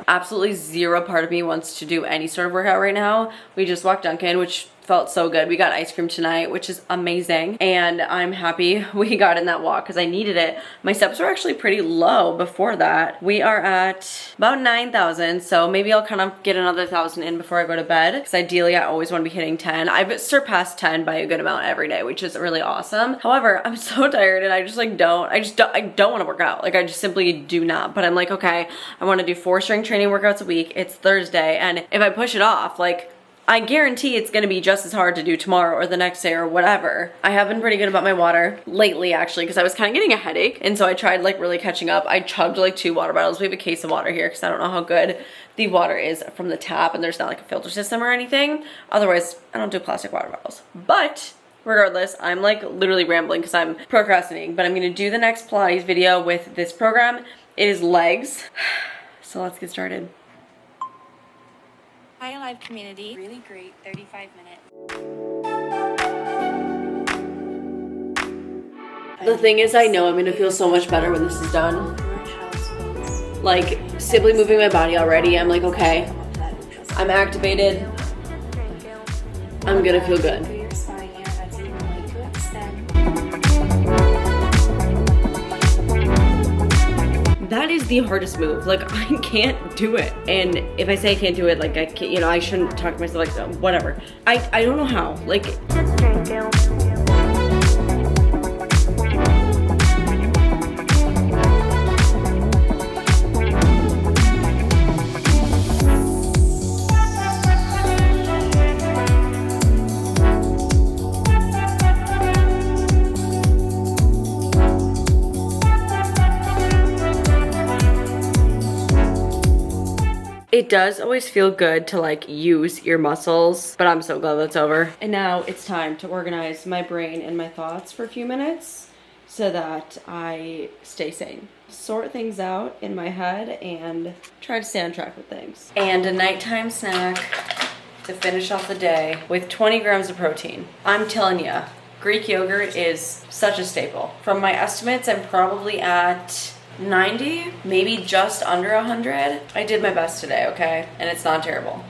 Absolutely zero part of me wants to do any sort of workout right now. We just walked Dunkin, which felt so good. We got ice cream tonight, which is amazing, and I'm happy we got in that walk because I needed it. My steps were actually pretty low before that. We are at about 9,000, so maybe I'll kind of get another 1,000 in before I go to bed, because ideally I always want to be hitting 10. I've surpassed 10 by a good amount every day, which is really awesome. However, I'm so tired, and I don't want to work out. Like, I just simply do not. But I'm like, okay, I want to do 4 strength training workouts a week. It's Thursday, and if I push it off, like, I guarantee it's gonna be just as hard to do tomorrow or the next day or whatever. I have been pretty good about my water lately, actually, because I was kind of getting a headache, and so I tried like really catching up. I chugged like 2 water bottles. We have a case of water here because I don't know how good the water is from the tap, and there's not like a filter system or anything. Otherwise, I don't do plastic water bottles. But regardless, I'm like literally rambling because I'm procrastinating, but I'm gonna do the next Pilates video with this program. It is legs. So let's get started. Hi, live community. Really great 35 minutes. The thing is, I know I'm gonna feel so much better when this is done. Like, simply moving my body already, I'm like, okay, I'm activated. I'm gonna feel good. That is the hardest move. Like, I can't do it. And if I say I can't do it, like I can't, you know, I shouldn't talk to myself like whatever. I don't know how. Like, it does always feel good to like use your muscles, but I'm so glad that's over. And now it's time to organize my brain and my thoughts for a few minutes so that I stay sane. Sort things out in my head and try to stay on track with things. And a nighttime snack to finish off the day with 20 grams of protein. I'm telling you, Greek yogurt is such a staple. From my estimates, I'm probably at 90, maybe just under 100. I did my best today, okay? And it's not terrible.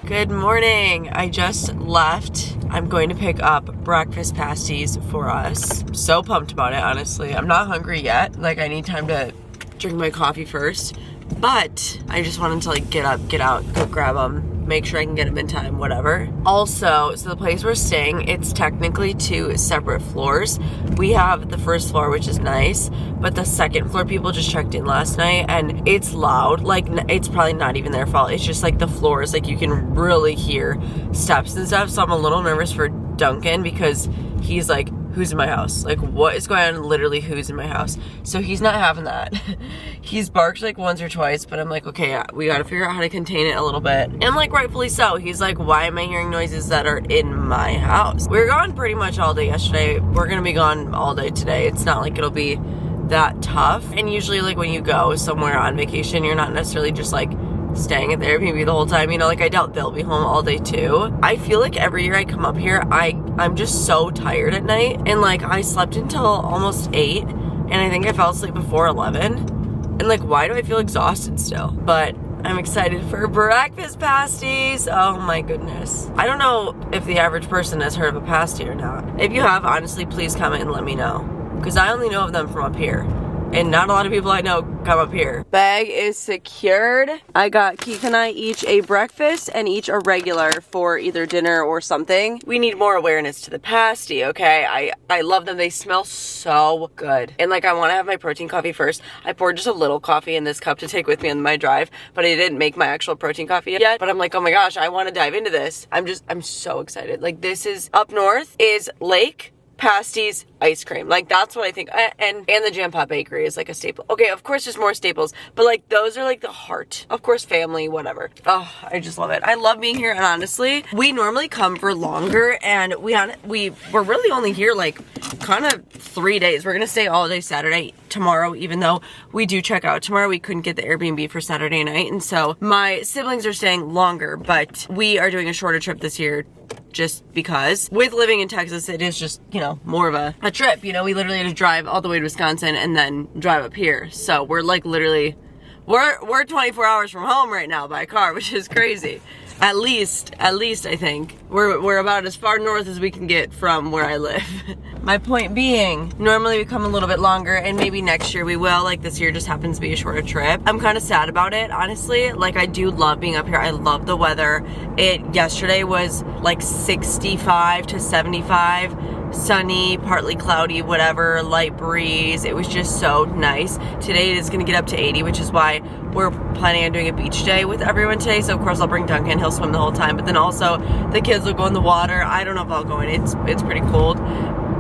Good morning. I just left. I'm going to pick up breakfast pasties for us. So pumped about it, honestly. I'm not hungry yet. Like, I need time to drink my coffee first. But I just wanted to like get up, get out, go grab them, make sure I can get them in time, whatever. Also, so the place we're staying, it's technically 2 separate floors. We have the first floor, which is nice, but the second floor people just checked in last night and it's loud. Like, it's probably not even their fault. It's just like the floors, like you can really hear steps and stuff. So I'm a little nervous for Dunkin because he's like, who's in my house? Like, what is going on? Literally, who's in my house? So he's not having that. He's barked like once or twice, but I'm like, okay, we gotta figure out how to contain it a little bit. And like, rightfully so. He's like, why am I hearing noises that are in my house? We were gone pretty much all day yesterday. We're gonna be gone all day today. It's not like it'll be that tough. And usually like when you go somewhere on vacation, you're not necessarily just like staying at the Airbnb the whole time, you know, like I doubt they'll be home all day too. I feel like every year I come up here, I'm just so tired at night, and like I slept until almost 8 and I think I fell asleep before 11, and like why do I feel exhausted still? But I'm excited for breakfast pasties. Oh my goodness. I don't know if the average person has heard of a pasty or not. If you have, honestly, please comment and let me know, because I only know of them from up here. And not a lot of people I know come up here. Bag is secured. I got Keith and I each a breakfast and each a regular for either dinner or something. We need more awareness to the pasty, okay? I love them. They smell so good. And like, I want to have my protein coffee first. I poured just a little coffee in this cup to take with me on my drive, but I didn't make my actual protein coffee yet. But I'm like, oh my gosh, I want to dive into this. I'm so excited. Like, this is up north is Lake, pasties, ice cream. Like, that's what I think. And the Jam Pot Bakery is like a staple. Okay, of course there's more staples, but like those are like the heart. Of course, family, whatever. Oh, I just love it. I love being here, and honestly, we normally come for longer, and we're really only here like kind of 3 days. We're gonna stay all day Saturday, tomorrow, even though we do check out tomorrow. We couldn't get the Airbnb for Saturday night, and so my siblings are staying longer, but we are doing a shorter trip this year just because with living in Texas, it is just, you know, more of a trip. You know, we literally had to drive all the way to Wisconsin and then drive up here. So we're like literally, we're 24 hours from home right now by car, which is crazy. At least I think. We're about as far north as we can get from where I live. My point being, normally we come a little bit longer, and maybe next year we will. Like, this year just happens to be a shorter trip. I'm kind of sad about it, honestly. Like, I do love being up here. I love the weather. Yesterday was like 65 to 75. sunny, partly cloudy, whatever, light breeze. It was just so nice. Today it is gonna get up to 80, which is why we're planning on doing a beach day with everyone today. So of course I'll bring Dunkin, he'll swim the whole time, but then also the kids will go in the water. I don't know if I'll go in, it's pretty cold.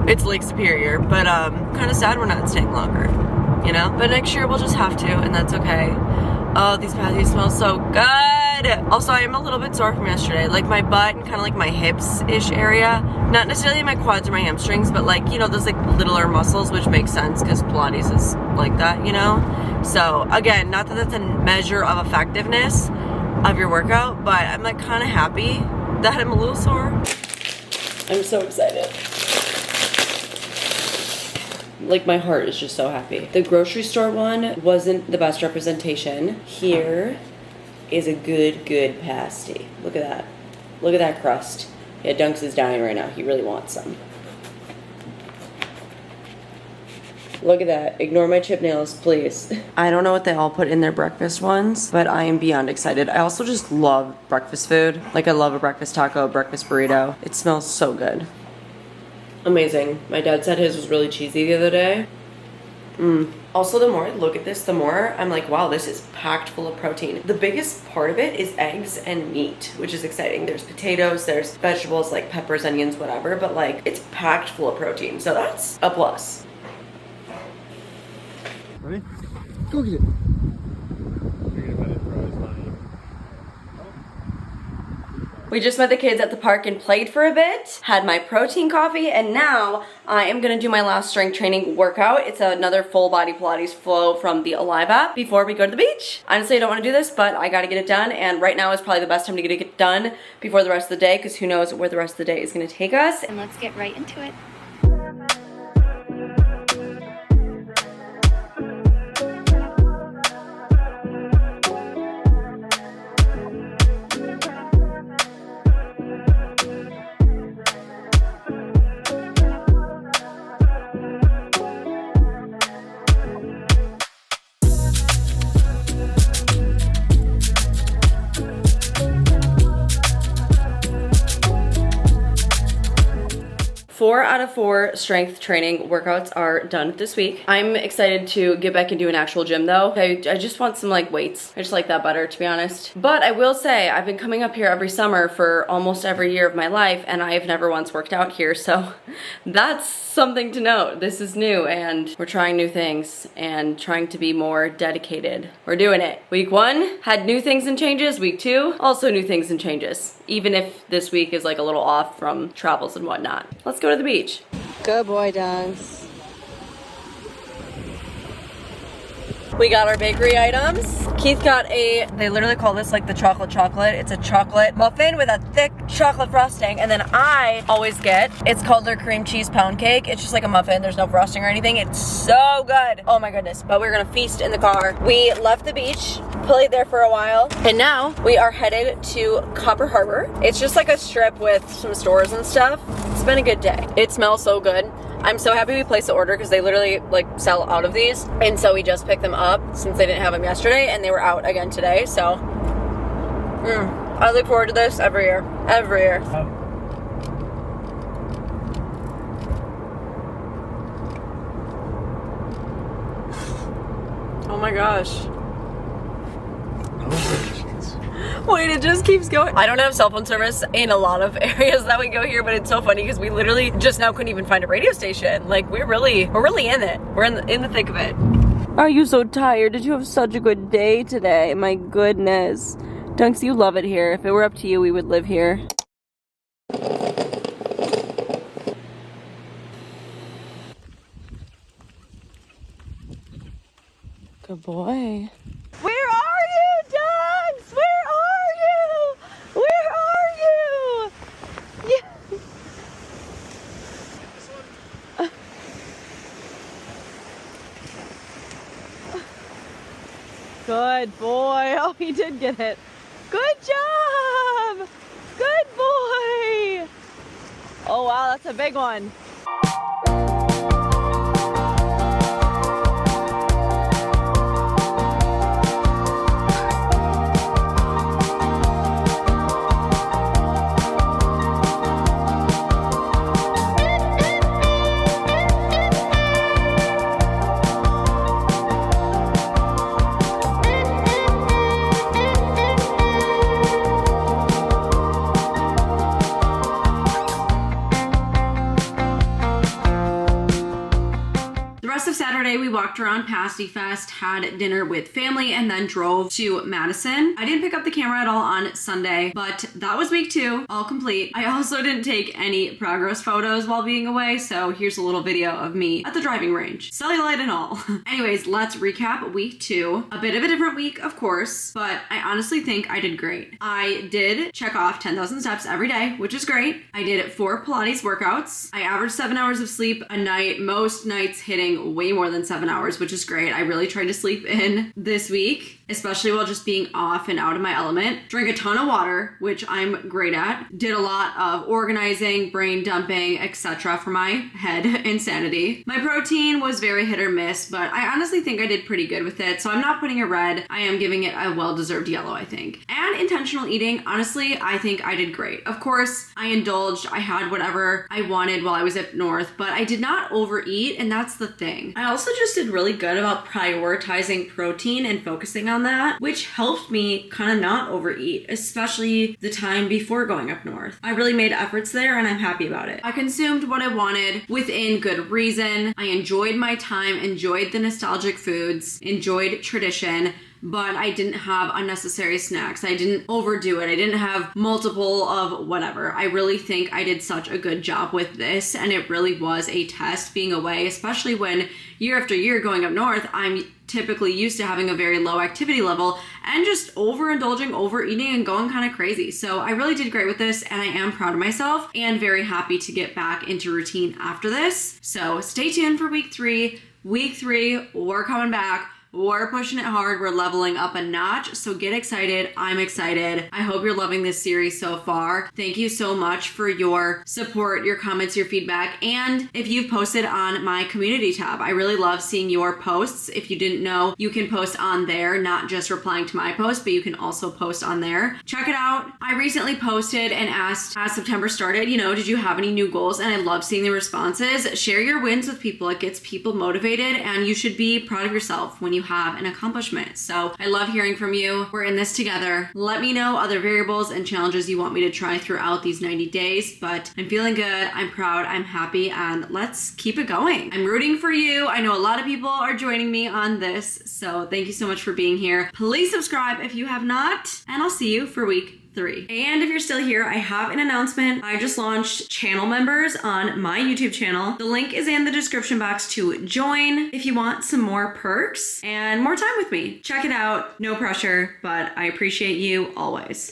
It's Lake Superior, but kind of sad we're not staying longer, you know? But next year we'll just have to, and that's okay. Oh, these pasties smell so good. Also, I am a little bit sore from yesterday. Like my butt and kind of like my hips-ish area. Not necessarily my quads or my hamstrings, but like, you know, those like littler muscles, which makes sense because Pilates is like that, you know? So again, not that that's a measure of effectiveness of your workout, but I'm like kind of happy that I'm a little sore. I'm so excited. Like my heart is just so happy. The grocery store one wasn't the best representation. Here is a good pasty. Look at that. Look at that crust. Yeah, Dunks is dying right now. He really wants some. Look at that. Ignore my chip nails, please. I don't know what they all put in their breakfast ones, but I am beyond excited. I also just love breakfast food. Like I love a breakfast taco, a breakfast burrito. It smells so good. Amazing. My dad said his was really cheesy the other day. Also, the more I look at this, the more I'm like, wow, this is packed full of protein. The biggest part of it is eggs and meat, which is exciting. There's potatoes, there's vegetables like peppers, onions, whatever, but like it's packed full of protein. So that's a plus. Ready? Go get it. We just met the kids at the park and played for a bit, had my protein coffee, and now I am gonna do my last strength training workout. It's another full body Pilates flow from the Alive app before we go to the beach. Honestly, I don't wanna do this, but I gotta get it done, and right now is probably the best time to get it done before the rest of the day, because who knows where the rest of the day is gonna take us. And let's get right into it. Four out of 4 strength training workouts are done this week. I'm excited to get back and do an actual gym though. I just want some like weights. I just like that better, to be honest. But I will say, I've been coming up here every summer for almost every year of my life, and I've never once worked out here, so that's something to note. This is new, and we're trying new things and trying to be more dedicated. We're doing it. Week 1 had new things and changes. Week 2, also new things and changes. Even if this week is like a little off from travels and whatnot. Let's go to the beach. Good boy, Dunks. We got our bakery items. Keith got they literally call this like the chocolate. It's a chocolate muffin with a thick chocolate frosting. And then I always get, it's called their cream cheese pound cake. It's just like a muffin. There's no frosting or anything. It's so good. Oh my goodness. But we're gonna feast in the car. We left the beach, played there for a while, and now we are headed to Copper Harbor. It's just like a strip with some stores and stuff. It's been a good day. It smells so good. I'm so happy we placed the order because they literally like sell out of these, and so we just picked them up since they didn't have them yesterday and they were out again today. So I look forward to this every year. Oh my gosh. Wait, it just keeps going. I don't have cell phone service in a lot of areas that we go here, but it's so funny because we literally just now couldn't even find a radio station. Like we're really in it. We're in the thick of it. Are you so tired? Did you have such a good day today? My goodness. Dunks, you love it here. If it were up to you, we would live here. Good boy. Where are you, Dunks? Where are you? Where are you? Yeah. Good boy. Oh, he did get it. Good job. Good boy. Oh, wow, that's a big one. rest of Saturday, we walked around Pasty Fest, had dinner with family, and then drove to Madison. I didn't pick up the camera at all on Sunday, but that was week 2, all complete. I also didn't take any progress photos while being away, so here's a little video of me at the driving range, cellulite and all. Anyways, let's recap week 2. A bit of a different week, of course, but I honestly think I did great. I did check off 10,000 steps every day, which is great. I did 4 Pilates workouts. I averaged 7 hours of sleep a night, most nights hitting way more than 7 hours, which is great. I really tried to sleep in this week, especially while just being off and out of my element. Drink a ton of water, which I'm great at. Did a lot of organizing, brain dumping, etc. for my head insanity. My protein was very hit or miss, but I honestly think I did pretty good with it, so I'm not putting it red. I am giving it a well-deserved yellow, I think. And intentional eating, honestly, I think I did great. Of course, I indulged. I had whatever I wanted while I was up north, but I did not overeat, and that's the thing. I also just did really good about prioritizing protein and focusing on that, which helped me kind of not overeat, especially the time before going up north. I really made efforts there, and I'm happy about it. I consumed what I wanted within good reason. I enjoyed my time, enjoyed the nostalgic foods, enjoyed tradition, but I didn't have unnecessary snacks. I didn't overdo it. I didn't have multiple of whatever. I really think I did such a good job with this, and it really was a test being away, especially when year after year going up north, I'm typically used to having a very low activity level and just overindulging, overeating, and going kind of crazy. So I really did great with this, and I am proud of myself and very happy to get back into routine after this. So stay tuned for week 3. Week 3, we're coming back. We're pushing it hard. We're leveling up a notch. So get excited. I'm excited. I hope you're loving this series so far. Thank you so much for your support, your comments, your feedback. And if you've posted on my community tab, I really love seeing your posts. If you didn't know, you can post on there, not just replying to my post, but you can also post on there. Check it out. I recently posted and asked as September started, did you have any new goals? And I love seeing the responses. Share your wins with people. It gets people motivated, and you should be proud of yourself when you have an accomplishment. So I love hearing from you. We're in this together. Let me know other variables and challenges you want me to try throughout these 90 days, but I'm feeling good. I'm proud. I'm happy, and let's keep it going. I'm rooting for you. I know a lot of people are joining me on this, so thank you so much for being here. Please subscribe if you have not, and I'll see you for week 3. And if you're still here, I have an announcement. I just launched channel members on my YouTube channel. The link is in the description box to join if you want some more perks and more time with me. Check it out. No pressure, but I appreciate you always.